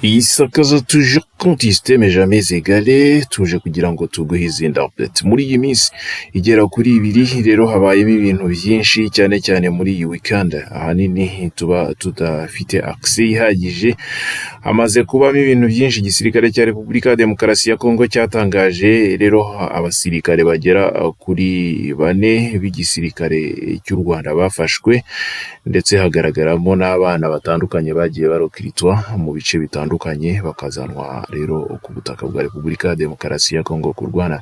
Isakaza toujours contesté mais jamais égalé tuje kugira ngo tuguhe izindi update muri iyi minsi igera kuri ibiri rero habayemo ibintu byinshi cyane cyane muri iyi weekend ahanini tuba tudafite access ihagije hamaze kubamo ibintu byinshi igisirikare cya Repubulika ya Demokarasi ya Kongo cyatangaje rero abasirikare bagera kuri 4 b'igisirikare cy'u Rwanda bafashwe ndetse hagaragaramo n'abana batandukanye bagiye barokiritwa mu bice bitandukanye bakazanwa rero ku butaka bwa Repubulika ya Demokarasi ya Kongo kurwana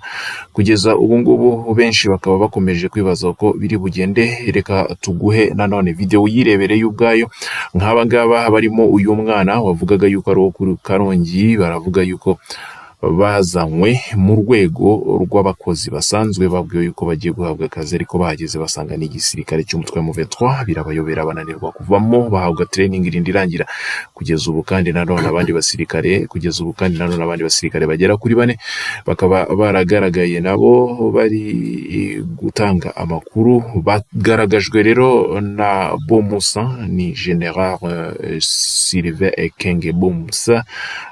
kugeza ubu ngubu benshi bakaba bakomeje kwibaza ko biri bugende. Reka tuguhe nanone video yirebereye ubwayo nk'aba ngaba barimo uyu mwana wavugaga yuko ari uwo kuri Karongi baravuga yuko bazanywe mu rwego rw'abakozi basanzwe babwiwe yuko bagiye guhabwa akazi ariko bahageze basanga n'igisirikare cy'umutwe wa M23 birabayobera bananirwa kuvamo bahabwa training irangira kugeza ubu kandi nanone abandi basirikare bagera kuri 4 bakaba baragaragaye nabo bari gutanga amakuru bagaragajwe rero na Bomusa ni General Sylvain Ekenge Bomusa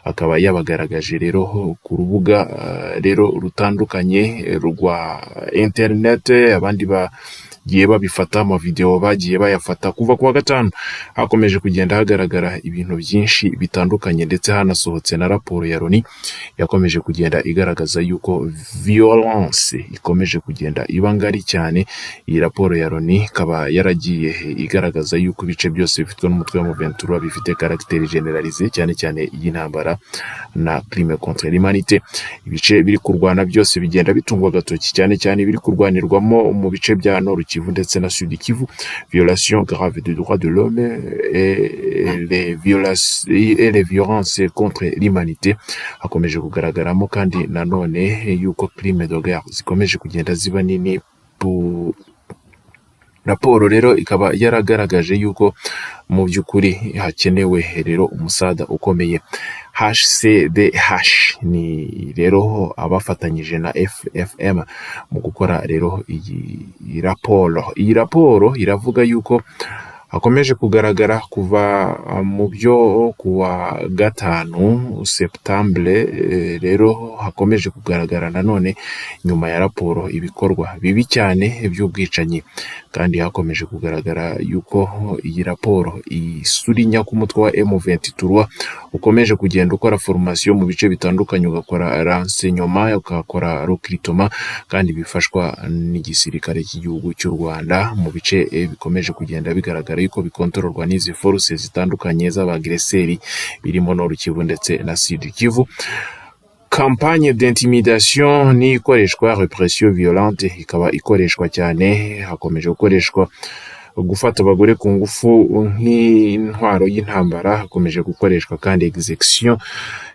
akaba yabagaragaje rero ku rubuga rero rutandukanye rwa internet abandi bagiye babifata mu video bagiye bayafata kuva kuwa gatanu hakomeje kugenda hagaragara ibintu byinshi bitandukanye ndetse hanasohotse na raporo ya Loni yakomeje kugenda igaragaza yuko violence ikomeje kugenda iba ngari cyane. Iyi raporo ya Loni kaba yaragiye igaragaza yuko ibice byose bifitwe n'umutwe wa M23 bifite caractère généralisé cyane cyane y'intambara na crime contre l'humanité. Ibice biri kurwana byose bigenda bitungwa gatoki cyane cyane biri kurwanirwamo mu bice bya Nord Kivu ndetse na Sud Kivu, violation grave des droits de l'homme et les violences contre l'humanité hakomeje kugaragaramo kandi nanone yuko crime de guerre zikomeje kugenda ziba nini. Raporo rero ikaba yaragaragaje yuko mu by'ukuri hakenewe rero umusada ukomeye. HCDH ni rero abafatanyije na FFM mu gukora rero iyi raporo. Iyi raporo iravuga yuko hakomeje kugaragara kuva mu byo kuwa 5 Septembre rero hakomeje kugaragara nanone nyuma ya raporo ibikorwa bibi cyane by'ubwicanyi kandi hakomeje kugaragara yuko iyi raporo isurinya ku mutwe wa M23 ukomeje kugenda ukora formation mu bice bitandukanye ugakora renseignement ukakora recrutement kandi bifashwa n'igisirikare cy'igihugu cy'u Rwanda mu bice bikomeje kugenda bigaragara yuko bikontororwa n'izi forces zitandukanye z'abagreseri birimo Nord Kivu ndetse na Sud Kivu. Campagne d'intimidation ni ikoreshwa repression violente ikaba ikoreshwa cyane hakomeje gukoreshwa gufata abagore ku ngufu nk'intwaro y'intambara hakomeje gukoreshwa kandi execution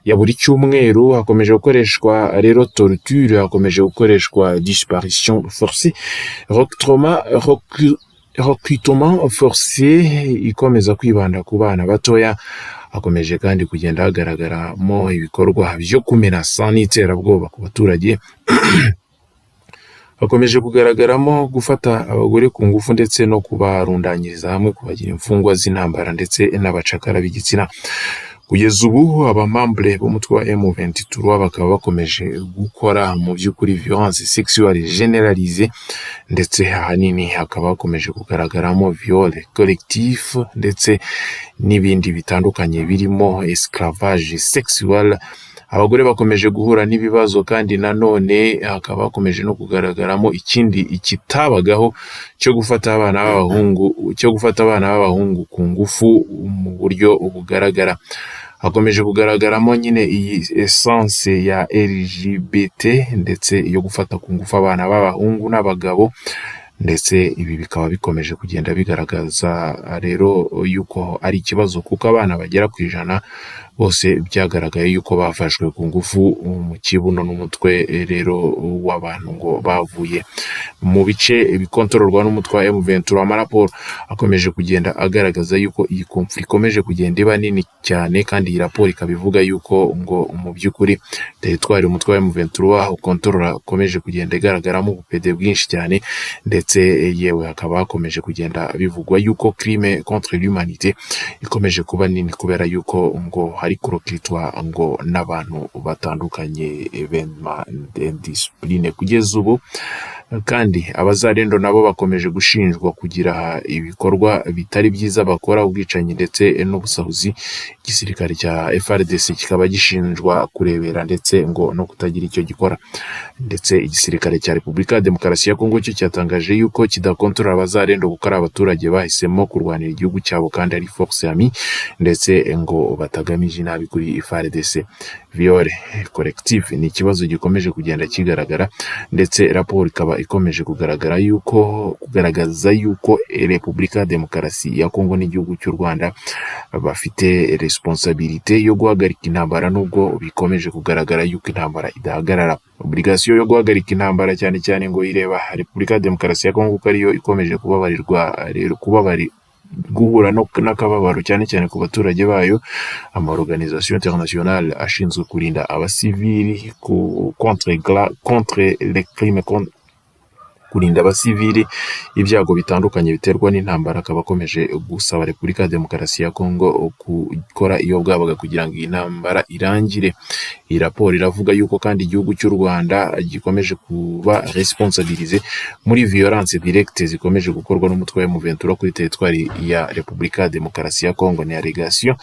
ya buri cyumweru hakomeje gukoreshwa rero torture hakomeje gukoreshwa disparition forcée recrutement forcé ikomeza kwibanda ku bana batoya hakomeje kandi kugenda hagaragaramo ibikorwa byo kumenasa n'iterabwoba ku baturage hakomeje kugaragaramo gufata abagore ku ngufu ndetse no kubarundanyiriza hamwe kubagira imfungwa z'intambara ndetse n'abacakara b'igitsina. Kugeza ubu abamambre b'umutwe wa M23 bakaba bakomeje gukora mu by'ukuri violence sexuelle généralisée ndetse ahanini hakaba hakomeje kugaragaramo viol collectif ndetse n'ibindi bitandukanye birimo esclavage sexuel. Abagore bakomeje guhura n'ibibazo kandi nanone hakaba hakomeje no kugaragaramo ikindi ikitabagaho cyo gufata abana b'abahungu ku ngufu mu buryo bugaragara. Hakomeje kugaragaramo nyine iyi essence ya LGBT ndetse yo gufata ku ngufu abana b'abahungu n'abagabo ndetse ibi bikaba bikomeje kugenda bigaragaza rero yuko ari ikibazo kuko abana bagera ku 100 bose byagaragaye yuko bafashwe ku ngufu mu kibuno n'umutwe rero w'abantu ngo bavuye mu bice bikontororwa n'umutwe wa M23. Amaraporo akomeje kugenda agaragaza yuko iyi conflict ikomeje kugenda iba nini cyane kandi iyi raporo ikabivuga yuko ngo mu by'ukuri territoire umutwe wa M23 ukontorora ukomeje kugenda igaragaramo ubupede bwinshi cyane ndetse yewe hakaba hakomeje kugenda bivugwa yuko crime contre l'humanité ikomeje kuba nini kubera yuko ngo hari kurokitwa ngo n'abantu batandukanye bema discipline kugeza ubu. Kandi abazarendo nabo bakomeje gushinjwa kugira ibikorwa bitari byiza bakora, ubwicanyi ndetse n'ubusahuzi. Igisirikare cya FARDC kikaba gishinjwa kurebera ndetse ngo no kutagira icyo gikora, ndetse igisirikare cya Repubulika ya Demokarasi ya Kongo cyo cyatangaje yuko kidakontorora abazarendo kuko ari abaturage bahisemo kurwanira igihugu cyabo kandi ari force ami, ndetse ngo batagamije inabi kuri FARDC. Viole collective ni ikibazo gikomeje kugenda kigaragara, ndetse raporo ikaba ikomeje kugaragaza yuko Repubulika ya Demokarasi ya Kongo n'igihugu cy'u Rwanda bafite responsabilité yo guhagarika intambara, nubwo bikomeje kugaragara yuko intambara idahagarara. Obligation yo guhagarika intambara cyane cyane ngo ireba Repubulika ya Demokarasi ya Kongo ko ariyo ikomeje guhura n'akababaro cyane cyane ku baturage bayo. Amaorganisation internationale ashinzwe kurinda abasivili contre les crimes, kurinda abasivili ibyago bitandukanye biterwa n'intambara, akaba akomeje gusaba Repubulika ya Demokarasi ya Kongo gukora iyo bwabaga kugira ngo intambara irangire. Iyi raporo iravuga yuko kandi igihugu cy'u Rwanda gikomeje kuba responsabilize muri violence directe zikomeje gukorwa n'umutwe wa M23 kuri territoire ya Repubulika ya Demokarasi ya Kongo. Ni allegation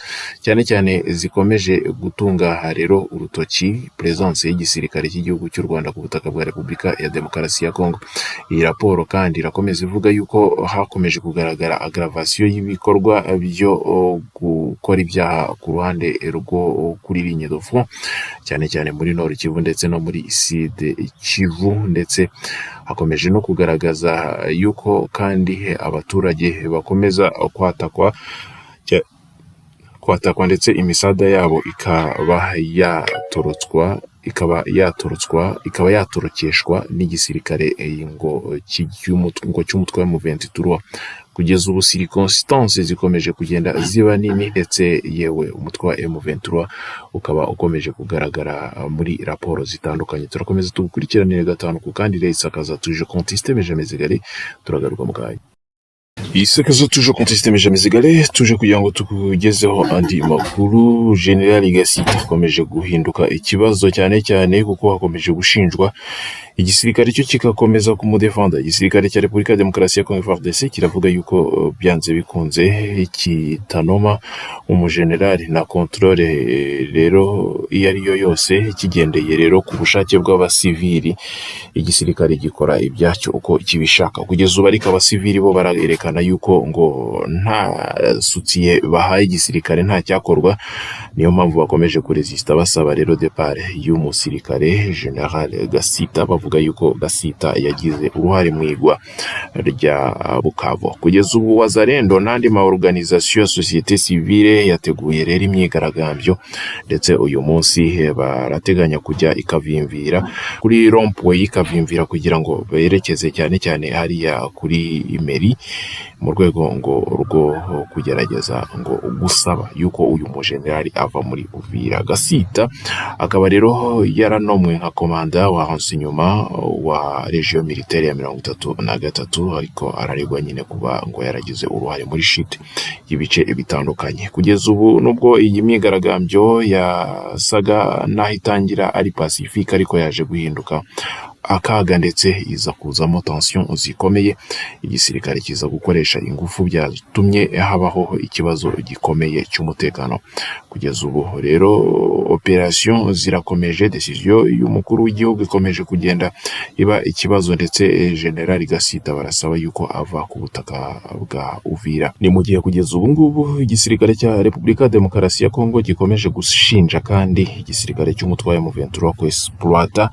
cyane cyane zikomeje gutunga rero urutoki presence y'igisirikare cy'igihugu cy'u Rwanda ku butaka bwa Repubulika ya Demokarasi ya Kongo. Iyi raporo kandi irakomeza ivuga yuko hakomeje kugaragara aggravation y'ibikorwa byo gukora ibyaha ku ruhande rwo kuri ligne de front, cyane cyane muri Nord Kivu ndetse no muri Sud Kivu, ndetse hakomeje no kugaragaza yuko kandi abaturage bakomeza kwatakwa ndetse imisada yabo ikaba yatorokeshwa n'igisirikare ngo cy'umutwe wa M23. Kugeza ubu circonstances zikomeje kugenda ziba nini, ndetse yewe umutwe wa M23 ukaba ukomeje kugaragara muri raporo zitandukanye. Turakomeza tugukurikiranire gatanu ku kandi Isakaza tuje contiste mais jamais égalé. Turagaruka mu kanya. Isakaza tuje contiste mais jamais égalé, tuje kugira ngo tukugezeho andi makuru. General Gasita akomeje guhinduka ikibazo cyane cyane kuko hakomeje gushinjwa igisirikare cyo kikakomeza kumudefenda. Igisirikare cya Repubulika ya Demokarasi ya Kongo FARDC kiravuga yuko byanze bikunze kitanoma umugenerali na controle rero iyo ariyo yose kigendeye rero ku bushake bw'abasivili. Igisirikare gikora ibyacyo uko kibishaka. Kugeza ubu ariko abasivili bo barerekana yuko ngo nta sutiye bahaye igisirikare nta cyakorwa. Niyo mpamvu bakomeje kuresista basaba rero depart y'umusirikare General Gasita, bavuga yuko Gasita yagize uruhare mu igwa rya Bukavu. Kugeza ubu Wazalendo n'andi ma organisation ya société civile yateguye rero imyigaragambyo, ndetse uyu munsi barateganya kujya ikavimvira kuri rond-point y'ikavimvira kugira ngo berekeze cyane cyane hariya kuri mairie mu rwego ngo rwo kugerageza ngo gusaba yuko uyu mugenerali ava muri Uvira. Gasita akaba rero yaranomwe nka komanda wa renseignement wa region militaire ya 33, ariko araregwa nyine kuba ngo yaragize uruhare muri shit y'ibice bitandukanye. Kugeza ubu nubwo iyi myigaragambyo yasaga nahitangira ari pacifique, ariko yaje guhinduka akaga ndetse iza kuzamo tension zikomeye. Igisirikare kiza gukoresha ingufu byatumye habaho ikibazo gikomeye cy'umutekano. Kugeza ubu rero operation zirakomeje, decision y'umukuru w'igihugu ikomeje kugenda iba ikibazo, ndetse General Gasita barasaba yuko ava ku butaka bwa Uvira. Ni mu gihe kugeza ubu ngubu igisirikare cya Repubulika ya Demokarasi ya Kongo gikomeje gushinja kandi igisirikare cy'umutwe wa M23 ko exploiter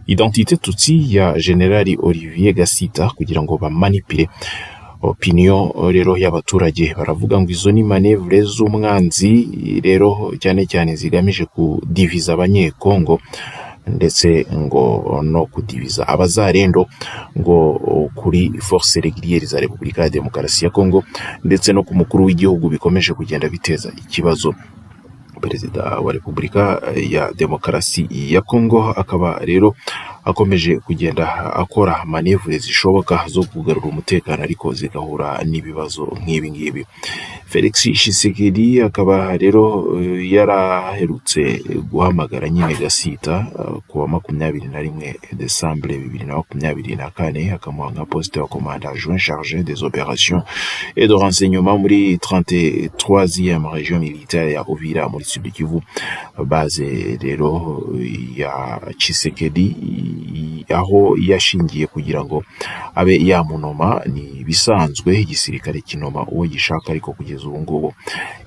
identité tutsi ya General Olivier Gasita kugira ngo bamanipire opinion rero y'abaturage. Baravuga ngo izo ni manevre z'umwanzi rero cyane cyane zigamije kudiviza abanyekongo, ndetse ngo no kudiviza abazarendo ngo kuri force régulière za Repubulika ya Demokarasi ya Kongo, ndetse no ku mukuru w'igihugu bikomeje kugenda biteza ikibazo. Perezida wa Repubulika ya Demokarasi ya Kongo akaba rero akomeje kugenda akora manevre zishoboka zo kugarura umutekano, ariko zigahura n'ibibazo nk'ibi ngibi. Felix Tshisekedi akaba rero yaraherutse guhamagara nyine Gasita ku wa 21 Desambre 2024 akamuha nka poste wa commandant adjoint chargé des opérations et de renseignement muri 33e région militaire ya Uvira muri Sud Kivu, base rero ya Tshisekedi aho yashingiye kugira ngo abe yamunoma. Ni bisanzwe igisirikare kinoma uwo gishaka, ariko kugeza ubu ngubu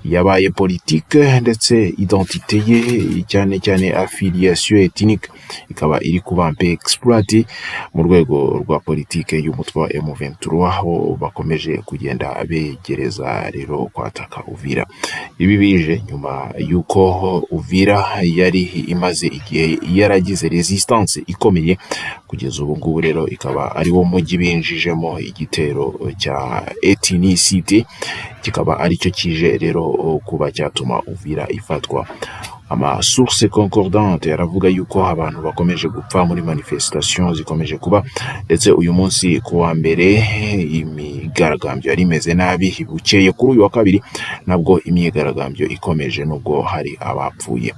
yabaye politique ndetse identité ye cyane cyane affiliation ethnique ikaba iri kuba mpe exploité mu rwego rwa politique y'umutwe wa M23, aho bakomeje kugenda begereza rero kwataka Uvira. Ibi bije nyuma yuko Uvira yari imaze igihe yaragize resistance ikomeye, kugeza ubu ngubu rero ikaba ari wo mujyi binjijemo igitero cya ethnicité, kikaba aricyo kije rero kuba cyatuma Uvira ifatwa. Ama source concordante yaravuga yuko abantu bakomeje gupfa muri manifestation zikomeje kuba, ndetse uyu munsi ku wa mbere imyigaragambyo yari imeze nabi, bukeye kuri uyu wa kabiri nabwo imyigaragambyo ikomeje nubwo hari abapfuye.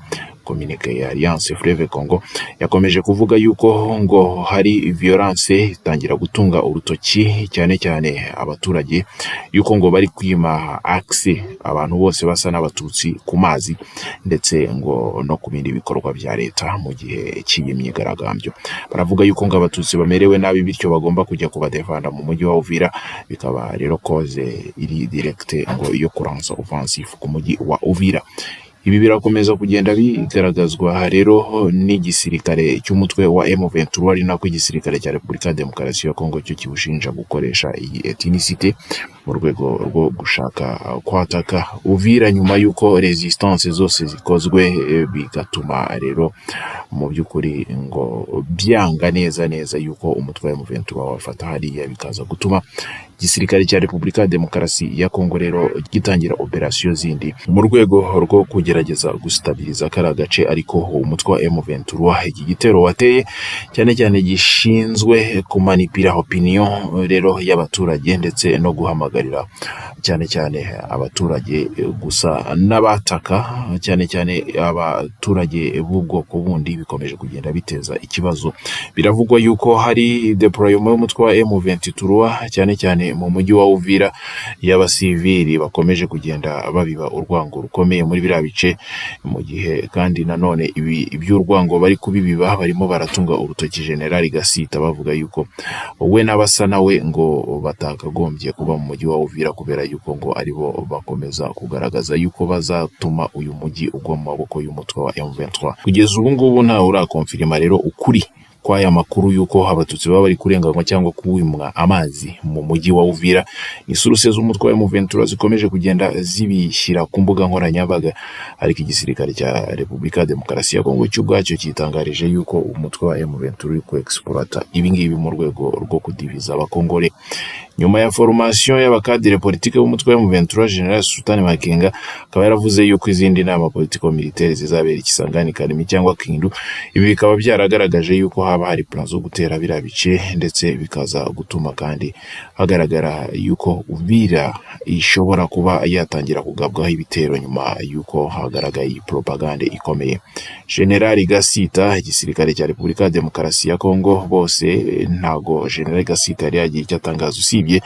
Communique ya Alliance Fleuve Congo yakomeje kuvuga yuko ngo hari violence itangira gutunga urutoki cyane cyane abaturage, yuko ngo bari kwima access abantu bose basa n'abatutsi ku mazi ndetse ngo no ku bindi bikorwa bya leta mu gihe cy'imyigaragambyo. Baravuga yuko ngo abatutsi bamerewe nabi, bityo bagomba kujya kubadefanda mu mujyi wa Uvira, bikaba rero cause iri directe ngo yo kuranza offensive ku mujyi wa Uvira. Ibi birakomeza kugenda bigaragazwa rero n'igisirikare cy'umutwe wa M23, ari nako igisirikare cya Repubulika ya Demokarasi ya Kongo cyo kiwushinja gukoresha iyi ethnicité mu rwego rwo gushaka kwataka Uvira, nyuma yuko resistance zose zikozwe bigatuma rero mu by'ukuri ngo byanga neza yuko umutwe wa M23 wafata hariya, bikaza gutuma igisirikare cya Repubulika ya Demokarasi ya Kongo rero gitangira operation zindi mu rwego rwo kugerageza gustabiliza kara gace. Ariko umutwe wa M23 iki gitero wateye cyane cyane gishinzwe kumanipira opinion rero y'abaturage ndetse no guhamagarira cyane abaturage gusa n'abataka cyane abaturage b'ubwoko bundi, bikomeje kugenda biteza ikibazo. Biravugwa yuko hari deployement y'umutwe wa M23 cyane mu mujyi wa Uvira y'abasivili bakomeje kugenda babiba urwango rukomeye muri biriya bice, mu gihe kandi nanone iby'urwango bari kubibiba barimo baratunga urutoki General Gasita, bavuga yuko we n'abasa nawe ngo batakagombye kuba mu mujyi wa Uvira, kubera yuko ngo aribo bakomeza kugaragaza yuko bazatuma uyu mujyi ugwa mu maboko y'umutwe wa M23. Kugeza ubu ngubu nta urakonfirma rero ukuri kwa aya makuru yuko abatutsi baba bari kurenganywa cyangwa kuwimwa amazi mu mujyi wa Uvira. Ni source z'umutwe wa M23 zikomeje kugenda zibishyira ku mbuga nkoranyambaga, ariko igisirikare cya Repubulika ya Demokarasi ya Kongo cy'ubwacyo kitangarije yuko umutwe wa M23 uri ku exploiter ibingibi mu rwego rwo kudiviza abakongore. Nyuma ya formation y'abakadire politique b'umutwe wa M23, General Sultan Makenga akaba yaravuze yuko izindi nama politiko militaire zizabera Kisangani, Kalemi cyangwa Kindu. Ibi bikaba byaragaragaje yuko haba hari plan zo gutera biriya bice, ndetse bikaza gutuma kandi hagaragara yuko Uvira ishobora kuba yatangira kugabwaho ibitero nyuma yuko hagaragaye propaganda ikomeye. General Gasita, igisirikare cya Repubulika ya Demokarasi ya Kongo, bose ntago General Gasita yari yagiye icyo atangaza, usibye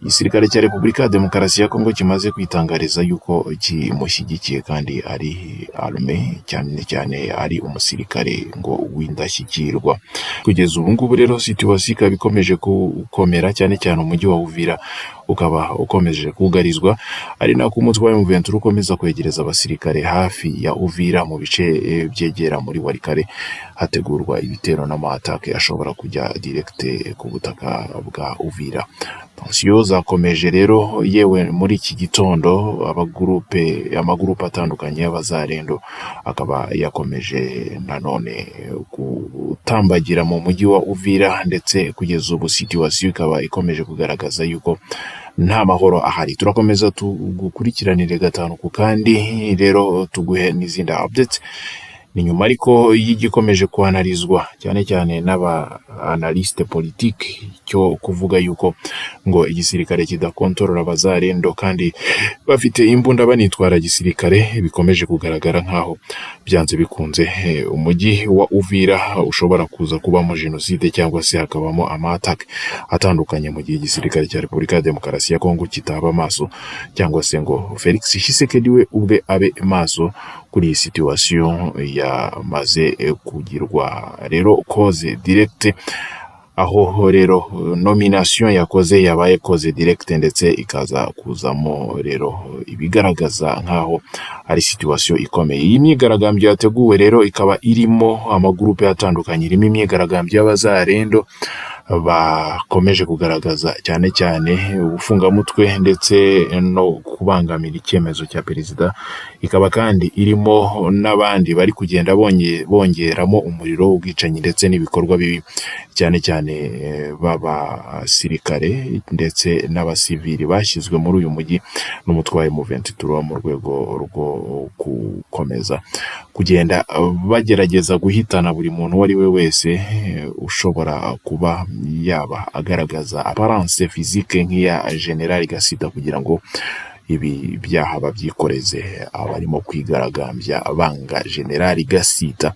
igisirikare cya Repubulika ya Demokarasi ya Kongo kimaze kwitangariza yuko kimushyigikiye kandi ari arme cyane ari umusirikare ngo w'indashyikirwa. Kugeza ubu ngubu rero situation bikomeje gukomera cyane umujyi wa Uvira ukaba ukomeje kugarizwa, ari nako umutwe wa M23 ukomeza kwegereza abasirikare hafi ya Uvira mu bice byegera muri Warikare, hategurwa ibitero n'amatake ashobora kujya direct ku butaka bwa Uvira. Tension zakomeje rero, yewe muri iki gitondo amagurupe atandukanye y'abazarendo akaba yakomeje nanone gutambagira mu mujyi wa Uvira, ndetse kugeza ubu situation ikaba ikomeje kugaragaza yuko nta mahoro ahari. Turakomeza tugukurikiranire gatanu ku kandi rero tuguhe n'izindi updates ni nyuma ariko y'igikomeje kuanarizwa cyane cyane n'aba analyste politique cyo kuvuga yuko ngo igisirikare kidakontorora abazarendo kandi bafite imbunda banitwara gisirikare bikomeje kugaragara nkaho byanze bikunze umujyi wa Uvira ushobora kuza kubamo jenoside cyangwa se hakabamo amatake atandukanye mu gihe igisirikare cya Repubulika ya Demokarasi ya Kongo kitaba maso cyangwa se ngo Felix Tshisekedi we ubwe abe maso kuri iyi situation yamaze kugirwa rero cause directe, aho rero nomination yakoze yabaye cause directe ndetse ikaza kuzamo rero ibigaragaza nkaho ari situation ikomeye. Iyi myigaragambyo yateguwe rero ikaba irimo amagurupe atandukanye, irimo imyigaragambyo y'abazarendo bakomeje kugaragaza cyane cyane ubufungamutwe ndetse no kubangamira icyemezo cya perezida, ikaba kandi irimo n'abandi bari kugenda bongeramo umuriro w'ubwicanyi ndetse n'ibikorwa bibi cyane cyane b'abasirikare ndetse n'abasivili bashyizwe muri uyu mujyi n'umutwe wa M23 mu rwego rwo gukomeza kugenda bagerageza guhitana buri muntu uwo ari we wese ushobora kuba yaba agaragaza apparence physique nk'iya General Gasita kugira ngo ibi byaha babyikoreze abarimo kwigaragambya banga General Gasita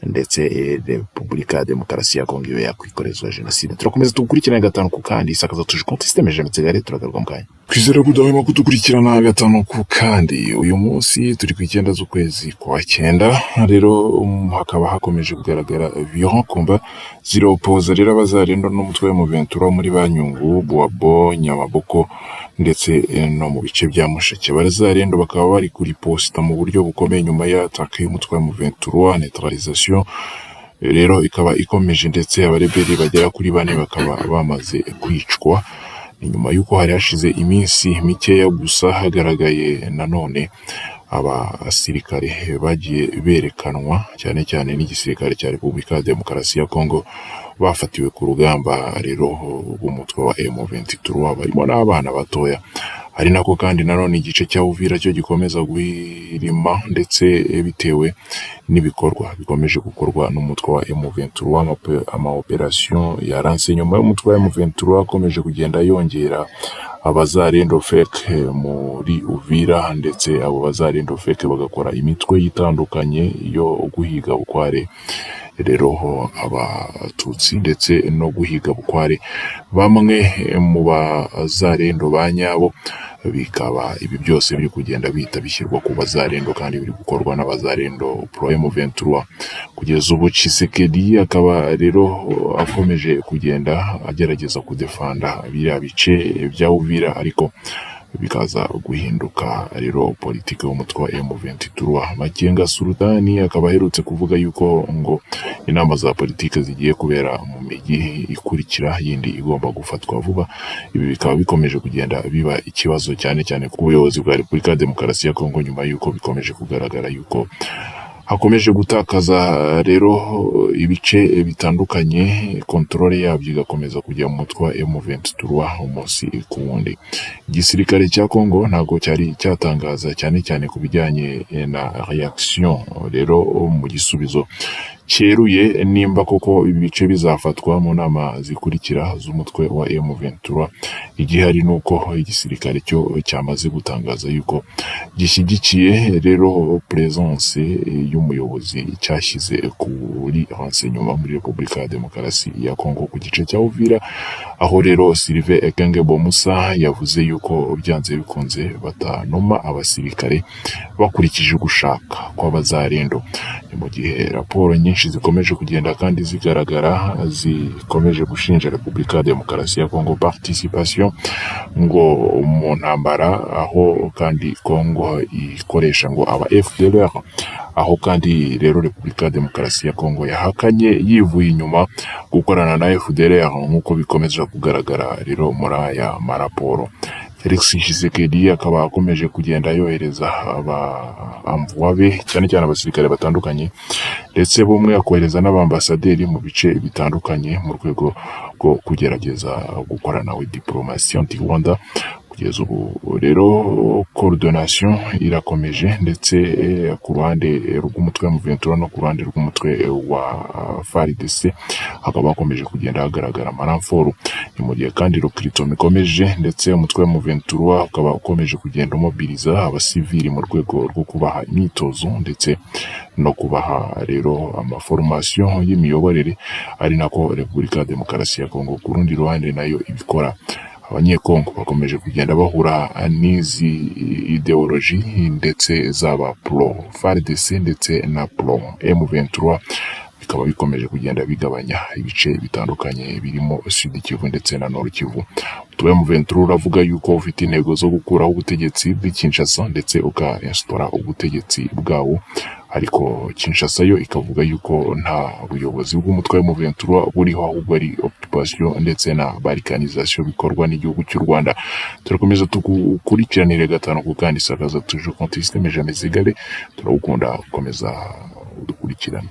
ndetse Repubulika ya Demokarasi ya Kongo yo yakwikorezwa jenoside. Turakomeza tugukurikirana gatanu ku kandi isakaza tuje konti systeme jenoside gare turagaruka mukanya. Kwizera kudahwema kudukurikirana gatanu ku kandi. Uyu munsi turi ku 9 z'ukwezi kwa 9 rero hakaba hakomeje kugaragara violent combat zero pose rero abazarendo n'umutwe wa M23 muri Banyungu, Bwabo, Nyamaboko ndetse no mu bice bya Musheke. Abazarendo bakaba bari kuri posta mu buryo bukomeye nyuma ya attaque y'umutwe wa M23 neutralisation rero ikaba ikomeje ndetse abareberi bagera kuri 4 bakaba bamaze kwicwa. Nyuma yuko hari hashize iminsi mikeya gusa hagaragaye nanone abasirikare bagiye berekanwa cyane cyane n'igisirikare cya Repubulika ya Demokarasi ya Kongo bafatiwe ku rugamba rero rw'umutwe wa M23 barimo n'abana batoya. Hari nako kandi nanone igice cya Uvira cyo gikomeza guhirima ndetse bitewe n'ibikorwa bikomeje gukorwa n'umutwe wa M23 ama operation yaranse nyuma y'umutwe wa M23 akomeje kugenda yongera abazarendo fake muri Uvira ndetse abo bazarendo fake bagakora imitwe yitandukanye yo guhiga bukware rero abatutsi ndetse no guhiga bukware bamwe mu bazarendo banyabo, bikaba ibi byose biri kugenda bita bishyirwa ku bazarendo kandi biri gukorwa n'abazarendo pro M23. Kugeza ubu Tshisekedi akaba rero akomeje kugenda agerageza kudefanda biriya bice bya Uvira ariko bikaza guhinduka rero politike y'umutwe wa M23. Makenga Sultani akaba aherutse kuvuga yuko ngo inama za politike zigiye kubera mu mijyi ikurikira yindi igomba gufatwa vuba. Ibi bikaba bikomeje kugenda biba ikibazo cyane cyane ku buyobozi bwa Repubulika ya Demokarasi ya Kongo nyuma yuko bikomeje kugaragara yuko hakomeje gutakaza rero ibice bitandukanye, kontrole yabyo igakomeza kujya mu mutwe wa M23 umunsi ku wundi. Igisirikare cya Kongo ntago cyari cyatangaza cyane cyane ku bijyanye na reaction rero mu gisubizo cyeruye nimba koko ibi bice bizafatwa mu nama zikurikira z'umutwe wa M23. Igihari nuko igisirikare cyo cyamaze gutangaza yuko gishyigikiye rero presence y'umuyobozi cyashyize kuri renseignement muri Repubulika ya Demokarasi ya Kongo ku gice cya Uvira, aho rero Sylvain Ekenge Bomusa yavuze yuko byanze bikunze batanoma abasirikare bakurikije gushaka kw'abazarendo. Mu gihe raporo nyinshi zikomeje kugenda kandi zigaragara zikomeje gushinja Repubulika ya Demokarasi ya Kongo participation ngo mu ntambara, aho kandi Kongo ikoresha ngo aba FDLR, aho kandi rero Repubulika ya Demokarasi ya Kongo yahakanye yivuye inyuma gukorana na FDLR nk'uko bikomeje kugaragara rero muri aya maraporo. Felix Tshisekedi akaba akomeje kugenda yohereza amvuabe cyane cyane abasirikare batandukanye ndetse bumwe akohereza n'abambasaderi mu bice bitandukanye mu rwego rwo kugerageza gukorana we diplomasi anti Rwanda kugeza ubu rero coordination irakomeje ndetse ku ruhande rw'umutwe wa M23 no ku ruhande rw'umutwe wa FARDC hakaba hakomeje kugenda hagaragara amaramforo. Ni mu gihe kandi recruitment ikomeje ndetse umutwe wa M23 ukaba ukomeje kugenda umobiliza abasivili mu rwego rwo kubaha imyitozo ndetse no kubaha rero amaformation y'imiyoborere, ari nako Repubulika ya Demokarasi ya Kongo ku rundi ruhande nayo ibikora. Abanyekongo bakomeje kugenda bahura n'izi ideology ndetse zaba pro FARDC ndetse na pro M23, bikaba bikomeje kugenda bigabanya ibice bitandukanye birimo Sud Kivu ndetse na Nord Kivu. Umutwe wa M23 uravuga yuko ufite intego zo gukuraho ubutegetsi bw'i Kinshasa ndetse ukainstaurer ubutegetsi bwawo, ariko Kinshasa yo ikavuga yuko nta buyobozi bw'umutwe wa M23 buriho, ahubwo ari occupation ndetse na balkanisation bikorwa n'igihugu cy'u Rwanda. Turakomeza tukurikiranire gatanu ku kandi sakaza toujours compte système jamais égalé. Turawukunda, gukomeza udukurikirane.